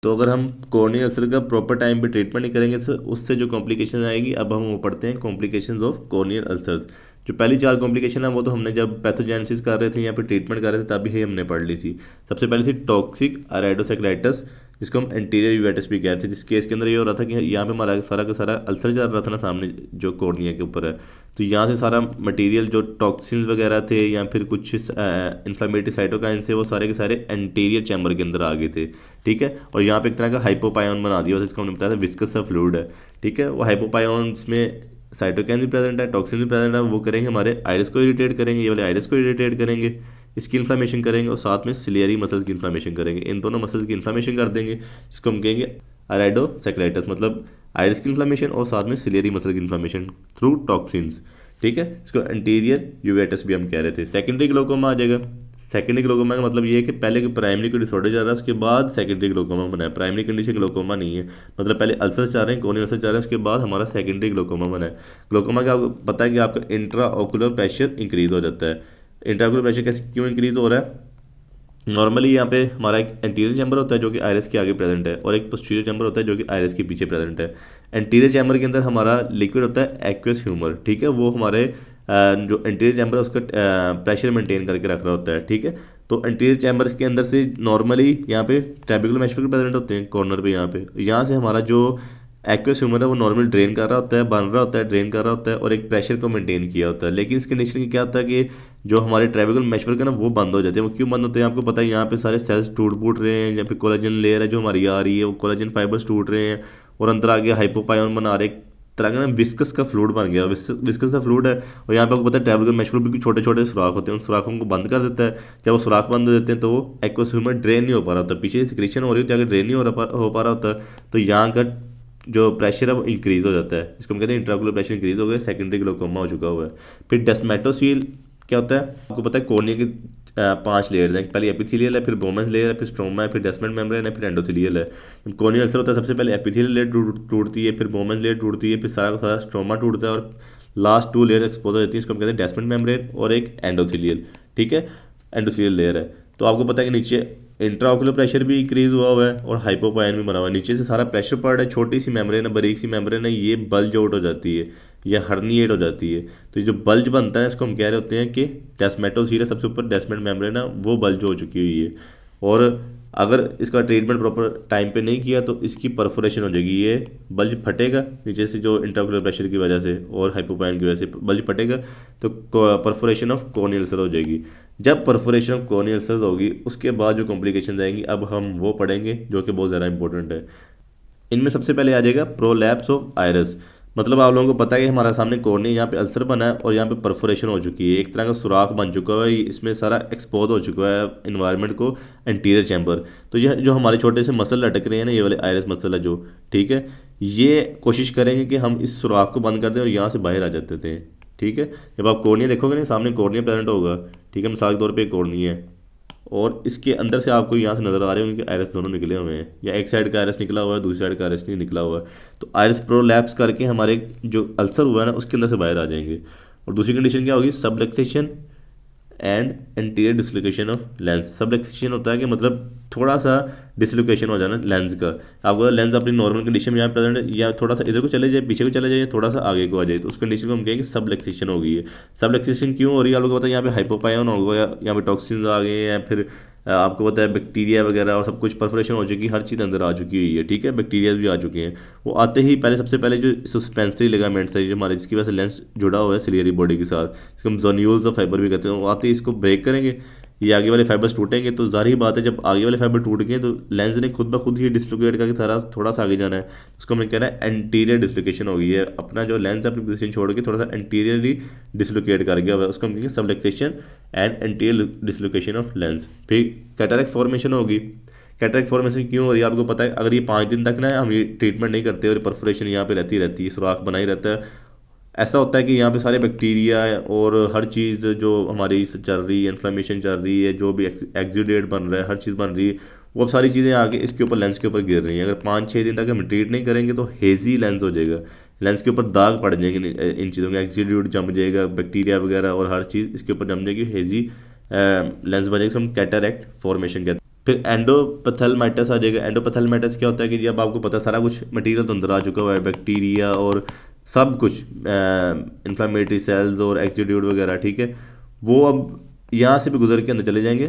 तो अगर हम कॉर्नियल अल्सर का प्रॉपर टाइम पे ट्रीटमेंट नहीं करेंगे तो उससे जो कॉम्प्लिकेशन आएगी, अब हम वो पढ़ते हैं कॉम्प्लिकेशंस ऑफ कॉर्नियल अल्सर्स। जो पहली चार कॉम्प्लिकेशन है वो तो हमने जब पैथोजेनेसिस कर रहे थे या फिर ट्रीटमेंट कर रहे थे तभी ही हमने पढ़ ली थी। सबसे पहले थी टॉक्सिक अराइडोसेक्लाइटिस, जिसको हम एंटीरियर यूवेटिस भी कह रहे थे। जिस केस के अंदर ये हो रहा था कि यहाँ पे हमारा सारा का सारा अल्सर चल रहा था ना सामने जो कॉर्निया के ऊपर है, तो यहाँ से सारा मटेरियल जो टॉक्सिन्स वगैरह थे या फिर कुछ इन्फ्लामेटरी साइटोकाइन से वो सारे के सारे एंटीरियर चैम्बर के अंदर आ गए थे। ठीक है, और यहाँ पे एक तरह का हाइपोपायोन बना दिया, जिसको हमने बताया था विस्कस सा फ्लूइड है। ठीक है, वो हाइपोपायोन्स में साइटोकाइन भी प्रेजेंट है, टॉक्सिन भी प्रेजेंट है। वो करेंगे हमारे आइरिस को इरिटेट करेंगे, ये वाले आइरिस को इरिटेट करेंगे, इसकी इन्फ्लामेशन करेंगे और साथ में सिलियरी मसल्स की इन्फ्लामेशन करेंगे। इन दोनों मसल्स की इन्फ्लामेशन कर देंगे, जिसको हम कहेंगे अराइडोसेक्लाइटिस, मतलब आइरिस की इन्फ्लामेशन और साथ में सिलियरी मसल की इन्फ्लामेशन थ्रू टॉक्सिन्स। ठीक है, इसको एंटीरियर यूवेटिस भी हम कह रहे थे। सेकेंडरी ग्लोकोमा आ जाएगा। सेकेंडरी ग्लोकोमा का मतलब ये है कि पहले प्राइमरी को डिसऑर्डर चल रहा है, उसके बाद सेकेंडरी ग्लोकोमा बना है। प्राइमरी कंडीशन ग्लोकोमा नहीं है, मतलब पहले अल्सर चल रहे हैं, कॉर्नियल अल्सर चल रहे हैं, उसके बाद हमारा सेकेंडरी ग्लोकोमा बना है। ग्लोकोमा का आपको पता है कि आपका इंट्रा ऑकुलर प्रेशर इंक्रीज हो जाता है। इंट्रा ऑकुलर प्रेशर कैसे क्यों इंक्रीज हो रहा है? नॉर्मली यहाँ पे हमारा एक एंटीरियर चैम्बर होता है जो कि आइरिस के आगे प्रेजेंट है, और एक पोस्टीरियर चैम्बर होता है जो कि आइरिस के पीछे प्रेजेंट है। एंटीरियर चैम्बर के अंदर हमारा लिक्विड होता है एक्वस ह्यूमर। ठीक है, वो हमारे जो एंटीरियर चैम्बर है उसका प्रेशर मेंटेन करके रख रहा होता है। ठीक है, तो एंटीरियर चैम्बर के अंदर से नॉर्मली यहाँ पे ट्रैबिकुलर मेशर प्रेजेंट होते हैं कॉर्नर पे। यहाँ से हमारा जो एक्वस ह्यूमर है वो नॉर्मल ड्रेन कर रहा होता है, बन रहा होता है, ड्रेन कर रहा होता है और एक प्रेशर को मेंटेन किया होता है। लेकिन इस कंडीशन में क्या होता है कि जो हमारे ट्रैबिकुलर मेशर का ना वो बंद हो जाते हैं। वो क्यों बंद होते हैं आपको पता है? यहाँ पे सारे सेल्स टूट फूट रहे हैं, यहाँ पे कोलेजन लेयर है जो हमारी आ रही है, वो कोलेजन फाइबर्स टूट रहे हैं और अंदर आगे हाइपोपायोन बना रहे, एक तरह का ना विस्कस का फ्लूइड बन गया। विस्कस का फ्लूइड है, और यहाँ पे आपको पता है ट्रैबिकुलर मेशर बिल्कुल छोटे छोटे सुराख होते हैं, उन सुराखों को बंद कर देता है। जब वो सुराख बंद हो जाते हैं तो वो एक्वस ह्यूमर ड्रेन नहीं हो पा रहा होता, पीछे सिक्रेशन हो रही होती है, ड्रेन नहीं हो पा रहा होता, तो यहाँ का जो प्रेशर है वो इंक्रीज हो जाता है, जिसको हम कहते हैं इंट्राकुलर प्रेशर इंक्रीज हो गया, सेकेंडरी ग्लोकोमा हो चुका हुआ है। फिर डेस्मेटोसील क्या होता है आपको पता है? कॉर्निया के 5 लेयर्स हैं। पहले एपिथेलियल है, फिर बोमेंस लेयर है, फिर स्ट्रोमा है, फिर डेस्मेंट मेम्ब्रेन है, फिर एंडोथेलियल है। जब कॉर्नियल अल्सर होता है सबसे पहले एपिथेलियल लेयर टूटती है, फिर बोमेंस लेयर टूटती है, फिर सारा का सारा स्ट्रोमा टूटता है और लास्ट 2 लेयर एक्सपोज हो जाती है, इसको हम कहते हैं डेस्मेंट मेम्ब्रेन और एक एंडोथेलियल। ठीक है, एंडोथेलियल लेयर है। तो आपको पता है कि नीचे इंट्राओकुलर प्रेशर भी इंक्रीज हुआ है और हाइपोपायन भी बना हुआ है। नीचे से सारा प्रेशर पड़ रहा है, छोटी सी मेम्ब्रेन है, बारीक सी मेम्ब्रेन है, ये बल्ज आउट हो जाती है या हर्निएट हो जाती है। तो ये जो बल्ज बनता है इसको हम कह रहे होते हैं कि डेस्मेटोसील है, सबसे ऊपर डेस्मेंट मेम्ब्रेन है वो बल्ज हो चुकी हुई है। और अगर इसका ट्रीटमेंट प्रॉपर टाइम पे नहीं किया तो इसकी परफोरेशन हो जाएगी, ये बल्ज फटेगा नीचे से जो इंट्राकुलर प्रेशर की वजह से और हाइपोपायन की वजह से बल्ज फटेगा, तो परफोरेशन ऑफ कॉर्नियल अल्सर हो जाएगी। जब परफोरेशन ऑफ कॉर्नियल अल्सर होगी उसके बाद जो कॉम्प्लिकेशन आएंगी अब हम वो पढ़ेंगे, जो कि बहुत ज़्यादा इंपॉर्टेंट है। इनमें सबसे पहले आ जाएगा प्रोलैप्स ऑफ आइरिस। मतलब आप लोगों को पता है कि हमारा सामने कॉर्निया यहाँ पे अल्सर बना है और यहाँ पे परफोरेशन हो चुकी है, एक तरह का सुराख बन चुका है, इसमें सारा एक्सपोज हो चुका है इन्वायरमेंट को, एंटीरियर चैम्बर। तो यह जो हमारे छोटे से मसल लटक रहे हैं ना, ये वाले आइरिस मसल है जो, ठीक है, ये कोशिश करेंगे कि हम इस सुराख को बंद कर दें और यहाँ से बाहर आ जाते थे। ठीक है, जब आप कॉर्निया देखोगे ना सामने कॉर्निया प्रेजेंट होगा। ठीक है, मिसाल के तौर पर कॉर्निया है और इसके अंदर से आपको यहाँ से नज़र आ रहे होंगे कि आयरस दोनों निकले हुए हैं, या एक साइड का आयरस निकला हुआ है, दूसरी साइड का आयरस नहीं निकला हुआ है। तो आयरस प्रोलैप्स करके हमारे जो अल्सर हुआ है ना उसके अंदर से बाहर आ जाएंगे। और दूसरी कंडीशन क्या होगी? Subluxation and anterior dislocation of lens. Subluxation होता है कि मतलब थोड़ा सा डिसलोकेशन हो जाना लेंस का। आपको लेंस अपनी नॉर्मल कंडीशन में यहाँ प्रेजेंट है, या थोड़ा सा इधर को चले जाए, पीछे को चले जाए, थोड़ा सा आगे को आ जाए, तो उस कंडीशन को हम कहेंगे सबलक्सेशन हो गई है। सबलक्सेशन क्यों हो रही है आपको पता है? यहाँ पे हाइपोपायन हो गया, यहाँ पे टॉक्सिन्स आ गए हैं, फिर आपको पता है बैक्टीरिया वगैरह और सब कुछ परफोरेशन हो चुकी है, हर चीज़ अंदर आ चुकी हुई है। ठीक है, बैक्टीरिया भी आ चुके हैं। वो आते ही पहले सबसे पहले जो सस्पेंसरी लिगामेंट्स है जो हमारे, जिसकी वजह से लेंस जुड़ा हुआ है सिलियरी बॉडी के साथ, जिसको हम जोन्यूल्स ऑफ फाइबर भी कहते हैं, वो आते ही इसको ब्रेक करेंगे, ये आगे वाले फाइबर्स टूटेंगे। तो जाहिर बात है जब आगे वाले फाइबर टूट गए तो लेंस ने खुद ब खुद ही डिसलोकेट करके थोड़ा सा आगे जाना है, उसको हमें कहना है एंटीरियर डिसलोकेशन हो गई है। अपना जो लेंस अपनी पोजीशन छोड़ के थोड़ा सा एंटीरियरली डिसलोकेट कर गया हुआ है, उसको हम कहेंगे subluxation and anterior dislocation of lens. फिर कैटरेक्ट फॉर्मेशन होगी। कैटरेक्ट फॉर्मेशन क्यों हो रही है आपको पता है? अगर ये 5 दिन तक ना हम ये ट्रीटमेंट नहीं करते और परफोरेशन यहाँ पे रहती है, सुराख बना ही रहता है, ऐसा होता है कि यहाँ पे सारे बैक्टीरिया और हर चीज़ जो हमारी चल रही है, इन्फ्लेमेशन चल रही है, जो भी एक्सुडेट बन रहा है, हर चीज़ बन रही है, वो अब सारी चीज़ें आके इसके ऊपर लेंस के ऊपर गिर रही हैं। अगर 5-6 दिन तक हम ट्रीट नहीं करेंगे तो हेजी लेंस हो जाएगा, लेंस के ऊपर दाग पड़ जाएंगे इन चीज़ों के, एक्सुडेट जम जाएगा, बैक्टीरिया वगैरह और हर चीज़ इसके ऊपर जम जाएगी, हेजी लेंस बन जाएगी, हम कैटरेक्ट फॉर्मेशन कहते हैं। फिर एंडोपैथेलमाइटस आ जाएगा। एंडोपैथेलमाइटस क्या होता है कि जी अब आपको पता है सारा कुछ मटेरियल तो अंदर आ चुका हुआ है, बैक्टीरिया और सब कुछ, इन्फ्लामेटरी सेल्स और एक्जीड्यूट वगैरह, ठीक है। वो अब यहाँ से भी गुजर के अंदर चले जाएंगे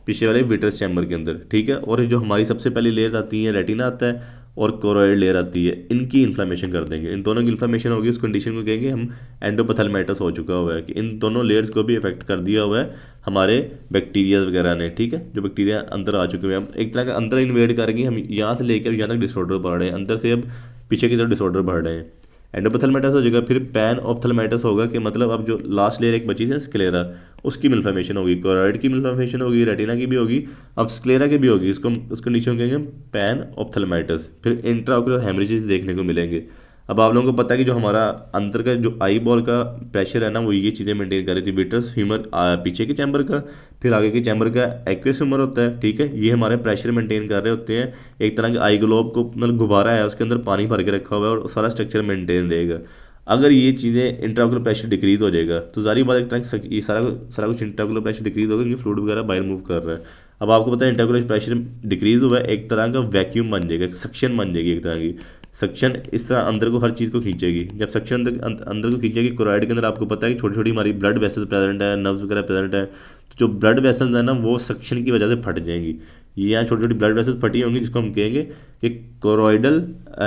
पीछे वाले विट्रस चैम्बर के अंदर, ठीक है। और जो हमारी सबसे पहली लेयर आती है, रेटिना आता है और कोरोइड लेयर आती है, इनकी इन्फ्लामेशन कर देंगे। इन दोनों की इन्फ्लामेशन होगी, उस कंडीशन को कहेंगे हम एंडोपैथेलमाइटस हो चुका हुआ है, कि इन दोनों लेयर्स को भी इफेक्ट कर दिया हुआ है हमारे बैक्टीरिया वगैरह ने, ठीक है। जो बैक्टीरिया अंदर आ चुके हैं, अब एक तरह का अंदर इन्वेड करेंगे, हम यहाँ से लेकर यहाँ तक डिसऑर्डर बढ़ रहे हैं, अंदर से अब पीछे की तरफ डिसऑर्डर बढ़ रहे हैं। एंडोपैथेलमाइटस हो जाएगा। फिर पैन ऑप्थेलमाइटस होगा, कि मतलब अब जो लास्ट लेयर एक बची है स्क्लेरा, उसकी इन्फ्लेमेशन होगी, कोराइड की इन्फ्लेमेशन होगी, रेटिना की भी होगी, अब स्क्लेरा की भी होगी। इसको उसको नीचे कहेंगे पैन ऑप्थेलमाइटस। फिर इंट्राओकुलर हेमरेजेस देखने को मिलेंगे। अब आप लोगों को पता है कि जो हमारा अंदर का जो आई बॉल का प्रेशर है ना, वो ये चीज़ें मेंटेन कर रही थी, विट्रस ह्यूमर पीछे के चैम्बर का, फिर आगे के चैम्बर का एक्वेस ह्यूमर होता है, ठीक है। ये हमारे प्रेशर मेंटेन कर रहे होते हैं। एक तरह के आई ग्लोब को मतलब गुब्बारा है, उसके अंदर पानी भर के रखा हुआ है और सारा स्ट्रक्चर मेंटेन रहेगा। अगर ये चीज़ें इंट्राकुलर प्रेशर डिक्रीज हो जाएगा तो जारी बात, एक तरह ये सारा कुछ इंट्राकुलर प्रेशर डिक्रीज होगा, क्योंकि फ्लूइड वगैरह बाहर मूव कर रहा है। अब आपको पता है इंट्राकुलर प्रेशर डिक्रीज हुआ है, एक तरह का वैक्यूम बन जाएगा, सक्शन बन जाएगी एक तरह की। सक्शन इस तरह अंदर को हर चीज़ को खींचेगी। जब सक्शन अंदर को खींचेगी, कोराइड के अंदर आपको पता है कि छोटी छोटी हमारी ब्लड वेसल्स प्रेजेंट है, नर्व्स वगैरह प्रेजेंट है, तो जो ब्लड वेसल्स है ना, वो सक्शन की वजह से फट जाएंगी। ये यहाँ छोटी छोटी ब्लड वेसल्स फटी होंगी, जिसको हम कहेंगे कि कोरोइडल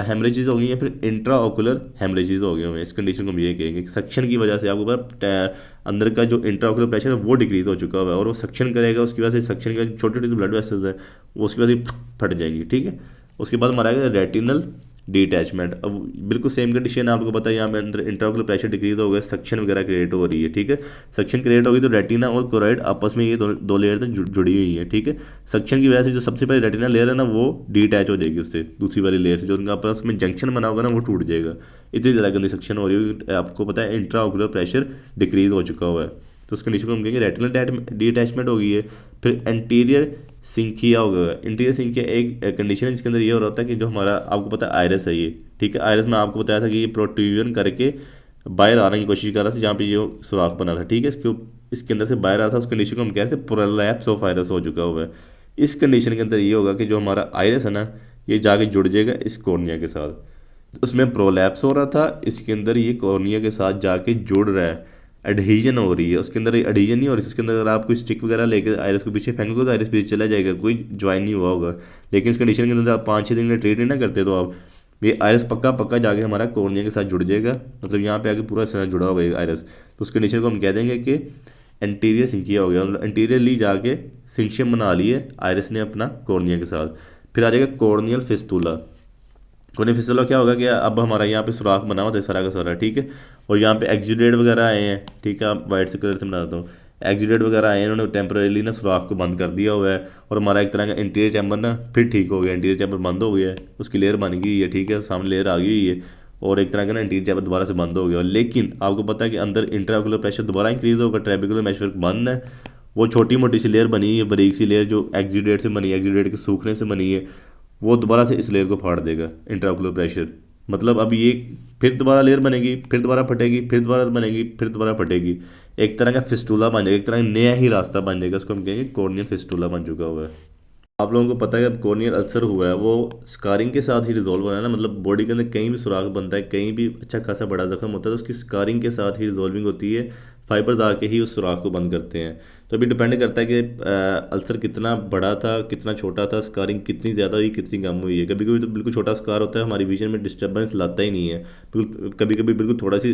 हेमरेजेस हो गई या फिर इंट्रा ऑकुलर हेमरेजेस हो गए हुए हैं। इस कंडीशन को हम ये कहेंगे, सक्शन की वजह से आपको पता अंदर का जो इंट्रा ऑकुलर प्रेशर है वो डिक्रीज हो चुका हुआ है, और वो सक्शन करेगा, उसकी वजह से सक्शन का छोटी छोटी ब्लड वेसल्स है वो उसकी वजह से फट जाएगी, ठीक है। उसके बाद हमारा आएगा रेटिनल डिटैचमेंट। अब बिल्कुल सेम कंडीशन है, आपको पता है यहाँ पे अंदर इंट्राओकुलर प्रेशर डिक्रीज हो गया, सक्शन वगैरह क्रिएट हो रही है, ठीक है। सक्शन क्रिएट होगी तो रेटिना और कोराइड आपस में ये दो लेयर तक जुड़ी हुई है, ठीक है। सक्शन की वजह से जो सबसे पहले रेटिना लेयर है ना, वो डिटैच हो जाएगी उससे, दूसरी वाली लेयर से जो उनका आपस में जंक्शन बना होगा ना, वो टूट जाएगा। इतनी ज़्यादा गंदी सक्शन हो रही है, आपको पता है इंट्राओकुलर प्रेशर डिक्रीज हो चुका हुआ है, तो उस कंडीशन को हम कहेंगे रेटिनल डिटैचमेंट हो गई है। फिर एंटीरियर सिंकिया हो गया। इंटीरियर सिंकिया एक कंडीशन है जिसके अंदर ये हो रहा होता है कि जो हमारा आपको पता है आयरस है ये, ठीक है। आयरस में आपको बताया था कि ये प्रोट्रूजन करके बाहर आने की कोशिश कर रहा था, जहाँ पे ये सुराख बना था, ठीक है। इसके अंदर से बाहर आ रहा था, उस कंडीशन को हम कह रहे थे प्रोलैप्स ऑफ आयरस हो चुका हुआ है। इस कंडीशन के अंदर ये होगा कि जो हमारा आयरस है ना, ये जाके जुड़ जाएगा इस कॉर्निया के साथ। उसमें प्रोलैप्स हो रहा था, इसके अंदर ये कॉर्निया के साथ जाके जुड़ रहा है, एडहीजन हो रही है। उसके अंदर एडहीजन नहीं हो रही है, उसके अंदर अगर आप कोई स्टिक वगैरह लेकर आयरस को पीछे फेंकोगे तो आयरस पीछे चला जाएगा, कोई ज्वाइन नहीं हुआ होगा। लेकिन इस कंडीशन के अंदर आप 5-6 दिन में ट्रीट नहीं ना करते, तो आप ये आयरस पक्का पक्का जाके हमारा कॉर्निया के साथ जुड़ जाएगा, मतलब यहाँ पे आके पूरा इस तरह जुड़ा होगा ये आयरस। तो उस कंडीशन को हम कह देंगे कि एंटीरियर सिंकिया हो गया, मतलब एंटीरियरली जाके सिंक्शियम बना लिए आयरस ने अपना कॉर्निया के साथ। फिर आ जाएगा कॉर्नियल फिस्तुला। कॉर्नियल फिस्तुला क्या होगा कि अब हमारा यहाँ पे सुराख बना हुआ था सारा का सारा, ठीक है। और यहाँ पे एक्सुडेट वगैरह आए हैं, ठीक है। आप वाइट से कलर से बना देता हूँ, एक्सुडेट वगैरह आए हैं, उन्होंने टेम्परेली ना सुराख को बंद कर दिया हुआ है, और हमारा एक तरह का इंटीरियर चैम्बर ना फिर ठीक हो गया। इंटीरियर चैम्बर बंद हो गया है, उसकी लेयर बन गई है, ठीक है, सामने लेयर आ गई हुई है, और एक तरह का ना इंटीरियर चैम्बर दोबारा से बंद हो गया। लेकिन आपको पता है कि अंदर इंट्राओकुलर प्रेशर दोबारा इंक्रीज होगा, ट्रेबेकुलर मेशवर्क बंद है, वो छोटी मोटी सी लेयर बनी है, बारीक सी लेयर जो एक्सुडेट से बनी है, एक्सुडेट के सूखने से बनी है, वो दोबारा से इस लेयर को फाड़ देगा इंट्राओकुलर प्रेशर। मतलब अब ये फिर दोबारा लेयर बनेगी, फिर दोबारा फटेगी, फिर दोबारा बनेगी, फिर दोबारा फटेगी, एक तरह का फिस्टूला बन जाएगा, एक तरह का नया ही रास्ता बन जाएगा, उसको हम कहेंगे कॉर्नियल फिस्टूला बन चुका हुआ है। आप लोगों को पता है कि अब कॉर्नियल अल्सर हुआ है, वो स्कारिंग के साथ ही रिजॉल्व होना है ना, मतलब बॉडी के अंदर कहीं भी सुराख बनता है, कहीं भी अच्छा खासा बड़ा जख्म होता है, तो उसकी स्कारिंग के साथ ही रिजॉल्विंग होती है, फाइबर्स आके ही उस सुराख को बंद करते हैं। तो अभी डिपेंड करता है कि अल्सर कितना बड़ा था, कितना छोटा था, स्कारिंग कितनी ज़्यादा हुई, कितनी कम हुई है। कभी कभी तो बिल्कुल छोटा स्कार होता है, हमारी विजन में डिस्टर्बेंस लाता ही नहीं है, बिल्कुल कभी कभी बिल्कुल थोड़ा सी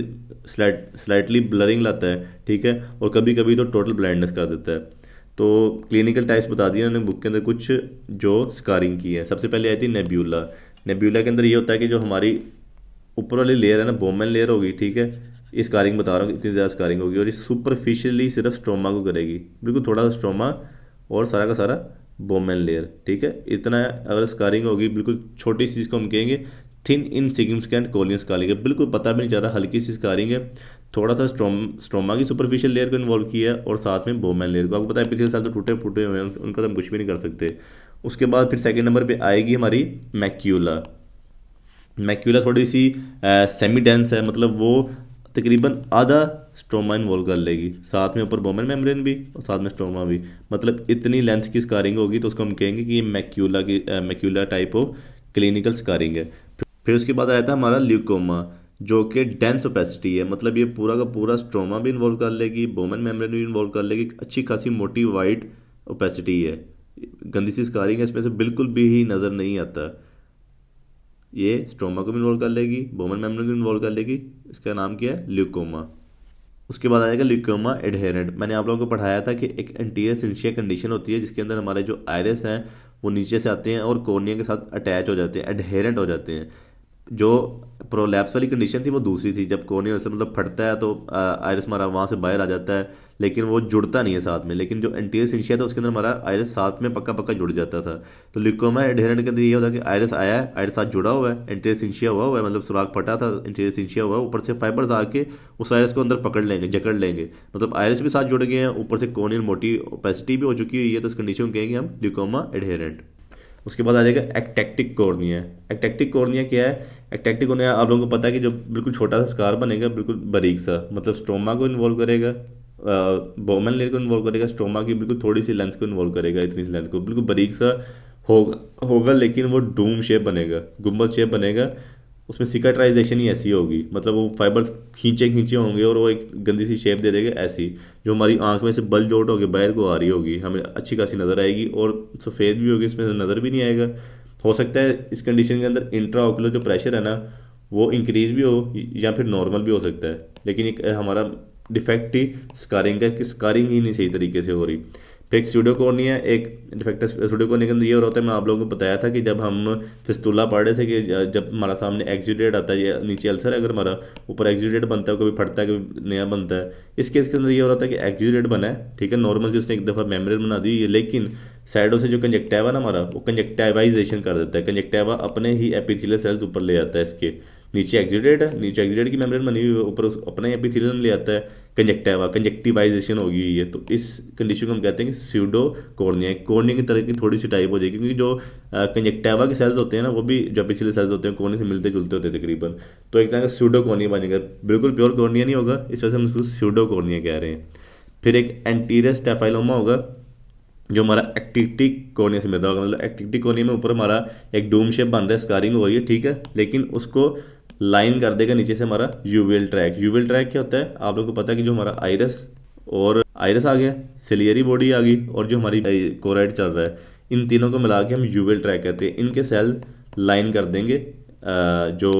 स्लाइटली ब्लरिंग लाता है, ठीक है, और कभी कभी तो टोटल ब्लाइंडनेस कर देता है। तो क्लिनिकल टाइप्स बता दिया उन्होंने बुक के अंदर कुछ जो स्कारिंग की है। सबसे पहले आई थी नेब्यूला। नेब्यूला के अंदर ये होता है कि जो हमारी ऊपर वाली लेयर है ना, बोमेन लेयर होगी, ठीक है, ये स्कारिंग बता रहा हूँ, इतनी ज़्यादा स्कारिंग होगी, और ये सुपरफिशियली सिर्फ स्ट्रोमा को करेगी, बिल्कुल थोड़ा सा स्ट्रोमा और सारा का सारा बोमेन लेयर, ठीक है। इतना अगर स्कारिंग होगी, बिल्कुल छोटी सी, इसको हम कहेंगे थिन इनसिग्निफिकेंट कॉर्नियल स्कारिंग है, बिल्कुल पता भी नहीं चल रहा, हल्की सी स्कारिंग है, थोड़ा सा स्ट्रोमा की सुपरफिशियल लेयर को इन्वॉल्व किया है, और साथ में बोमेन लेयर को। आपको पता है पिछले साल तो टूटे फूटे हुए हैं, उनका तो हम कुछ भी नहीं कर सकते। उसके बाद फिर सेकेंड नंबर पर आएगी हमारी मैक्यूला। मैक्यूला थोड़ी सी सेमी डेंस है, मतलब वो तकरीबन आधा स्ट्रोमा इन्वॉल्व कर लेगी, साथ में ऊपर बोमेन मेम्ब्रेन भी और साथ में स्ट्रोमा भी, मतलब इतनी लेंथ की स्कारिंग होगी तो उसको हम कहेंगे कि ये macula type of clinical scarring है। फिर उसके बाद आया था हमारा ल्यूकोमा, जो कि डेंस ओपेसिटी है, मतलब ये पूरा का पूरा स्ट्रोमा भी इन्वॉल्व कर लेगी, बोमेन मेम्ब्रेन भी इन्वॉल्व कर लेगी, अच्छी खासी मोटी वाइट ओपेसिटी है, गंदी सी स्कारिंग है, इसमें से बिल्कुल भी ही नज़र नहीं आता। ये स्ट्रोमा को भी इन्वॉल्व कर लेगी, बोमेन मेम्ब्रेन को इन्वॉल्व कर लेगी, इसका नाम क्या है, ल्यूकोमा। उसके बाद आएगा ल्यूकोमा एडहेरेंट। मैंने आप लोगों को पढ़ाया था कि एक एंटीरियर सिंशिया कंडीशन होती है जिसके अंदर हमारे जो आयरस हैं वो नीचे से आते हैं और कॉर्निया के साथ अटैच हो जाते हैं, एडहेरेंट हो जाते हैं। जो प्रोलैप्स वाली कंडीशन थी वो दूसरी थी, जब कॉर्निया से मतलब फटता है तो आयरस हमारा वहाँ से बाहर आ जाता है, लेकिन वो जुड़ता नहीं है साथ में। लेकिन जो एंटीरियर सिंशिया था उसके अंदर हमारा आयरस साथ में पक्का पक्का जुड़ जाता था। तो ल्यूकोमा एडहेरेंट के अंदर ये होता है कि आयरस आया है, आयरस साथ जुड़ा हुआ है, एंटीरियर सिंशिया हुआ है, मतलब सुराग फटा था, एंटीरियर सिंशिया हुआ है, ऊपर से फाइबर्स आके उस आयरस को अंदर पकड़ लेंगे, जकड़ लेंगे, मतलब आयरस भी साथ जुड़ गए हैं, ऊपर से कॉर्नियल मोटी ओपेसिटी भी हो चुकी हुई है, तो इस कंडीशन को कहेंगे हम ल्यूकोमा एडहेरेंट। उसके बाद आ जाएगा एक्टैक्टिक कॉर्निया। एक्टैक्टिक कॉर्निया क्या है? एक्टैक्टिक कॉर्निया आप लोगों को पता है कि जो बिल्कुल छोटा सा स्कार बनेगा, बिल्कुल बारीक सा, मतलब स्ट्रोमा को इन्वॉल्व करेगा, बोमेन लेयर को इन्वॉल्व करेगा, स्ट्रोमा की बिल्कुल थोड़ी सी लेंथ को इन्वॉल्व करेगा, इतनी सी लेंथ को, बिल्कुल बारीक सा होगा लेकिन वो डूम शेप बनेगा, गुम्बद शेप बनेगा। उसमें सिकाट्राइजेशन ही ऐसी होगी, मतलब वो फाइबर खींचे खींचे होंगे और वो एक गंदी सी शेप दे देगा ऐसी, जो हमारी आंख में से बल्ज आउट होकर बाहर को आ रही होगी, हमें अच्छी खासी नज़र आएगी और सफ़ेद भी होगी, इसमें से नज़र भी नहीं आएगा। हो सकता है इस कंडीशन के अंदर इंट्रा ऑकुलर जो प्रेशर है ना वो इंक्रीज़ भी हो या फिर नॉर्मल भी हो सकता है, लेकिन एक हमारा डिफेक्ट ही स्कारिंग का, कि स्कारिंग ही नहीं सही तरीके से हो रही। फिर स्यूडोकोर्निया एक डिफेक्ट है। स्यूडोकोर्निया के अंदर ये हो रहा है, मैं आप लोगों को बताया था कि जब हम फिस्टुला पढ़ रहे थे कि जब हमारा सामने एक्सुडेट आता है, या नीचे अल्सर है अगर हमारा, ऊपर एक्सुडेट बनता है, कभी फटता है कभी नया बनता है। इस केस के अंदर ये हो रहा था कि एक्सुडेट बना है, ठीक है, नॉर्मल से उसने एक दफ़ा मेम्ब्रेन बना दी, लेकिन साइडों से जो कंजक्टिवा ना हमारा, वो कंजक्टिवाइजेशन कर देता है, कंजक्टिवा अपने ही एपिथेलियल सेल्स ऊपर ले जाता है, इसके नीचे एक्सुडेट है, नीचे एक्सुडेट की मेम्ब्रेन बनी हुई है, ऊपर उस अपने एपिथेलियम ले आता है, कंजक्टिवाइजेशन होगी हुई है। तो इस कंडीशन को हम कहते हैं कि स्यूडो कॉर्निया, कॉर्निया की तरह की थोड़ी सी टाइप हो जाएगी, क्योंकि जो कंजक्टिवा के सेल्स होते हैं ना वो भी जो एपिथेलियल सेल्स होते हैं कॉर्निया से मिलते जुलते होते हैं तकरीबन, तो एक तरह का स्यूडो कॉर्निया बनेगा, बिल्कुल प्योर कॉर्निया नहीं होगा, इस वजह से हम उसको स्यूडो कॉर्निया कह रहे हैं। फिर एक एंटीरियर स्टेफाइलोमा होगा जो हमारा एक्टिक्टिक कॉर्निया से मिलता होगा, मतलब एक्टिक्टिक कॉर्निया में ऊपर हमारा एक डूम शेप बन रहा है, स्कारिंग हो रही है, ठीक है, लेकिन उसको लाइन कर देगा नीचे से हमारा यूवेल ट्रैक। यूवेल ट्रैक क्या होता है? आप लोगों को पता है कि जो हमारा आइरस आ गया, सिलियरी बॉडी आ गई और जो हमारी कोराइड चल रहा है, इन तीनों को मिला के हम यूवेल ट्रैक कहते हैं। इनके सेल लाइन कर देंगे जो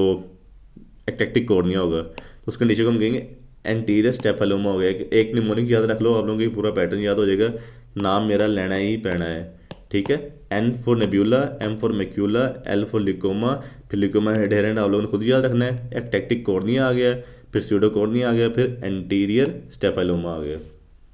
एक्टेक्टिक कॉर्निया होगा, तो उस कंडीशन को हम कहेंगे एंटीरियर स्टेफाइलोमा हो गया। एक निमोनिक याद रख लो, आप लोगों को पूरा पैटर्न याद हो जाएगा, नाम मेरा लेना ही पैना है, ठीक है। N for nebula, M for macula, L for leucoma, फिर लिकोमा एडहेरेंट आप लोगों ने खुद याद रखना है। एक्टेक्टिक कॉर्निया आ गया, फिर स्यूडो कॉर्निया आ गया, फिर एंटीरियर स्टेफाइलोमा आ गया।